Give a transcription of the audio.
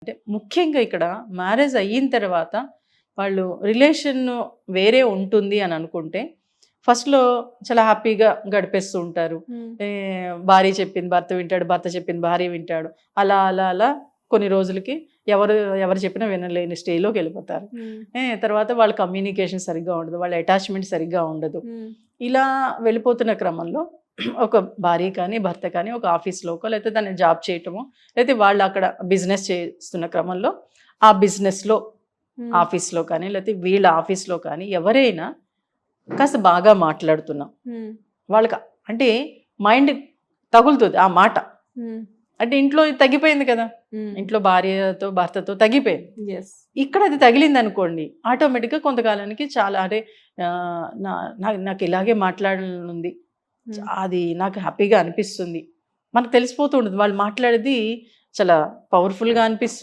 అంటే ముఖ్యంగా ఇక్కడ మ్యారేజ్ అయిన తర్వాత వాళ్ళు రిలేషన్ వేరే ఉంటుంది అని అనుకుంటే ఫస్ట్లో చాలా హ్యాపీగా గడిపేస్తూ ఉంటారు. భార్య చెప్పింది భర్త వింటాడు, భర్త చెప్పింది భార్య వింటాడు. అలా అలా అలా కొన్ని రోజులకి ఎవరు చెప్పినా వినలేని స్టేజ్లోకి వెళ్ళిపోతారు. తర్వాత వాళ్ళ కమ్యూనికేషన్ సరిగ్గా ఉండదు, వాళ్ళ అటాచ్మెంట్ సరిగ్గా ఉండదు. ఇలా వెళ్ళిపోతున్న క్రమంలో ఒక భార్య కానీ భర్త కానీ ఒక ఆఫీస్లోకో లేకపోతే దాన్ని జాబ్ చేయటమో లేకపోతే వాళ్ళు అక్కడ బిజినెస్ చేస్తున్న క్రమంలో ఆ బిజినెస్లో ఆఫీస్లో కానీ లేకపోతే వీళ్ళ ఆఫీస్లో కానీ ఎవరైనా కాస్త బాగా మాట్లాడుతున్నాం వాళ్ళకి అంటే మైండ్ తగులుతుంది ఆ మాట. అంటే ఇంట్లో ఇది తగ్గిపోయింది కదా, ఇంట్లో భార్యతో భర్తతో తగ్గిపోయింది. ఇక్కడ అది తగిలింది అనుకోండి ఆటోమేటిక్గా కొంతకాలానికి చాలా అంటే నాకు ఇలాగే మాట్లాడాలనుంది, అది నాకు హ్యాపీగా అనిపిస్తుంది, మనకు తెలిసిపోతూ ఉంటుంది. వాళ్ళు మాట్లాడేది చాలా పవర్ఫుల్గా అనిపిస్తుంది.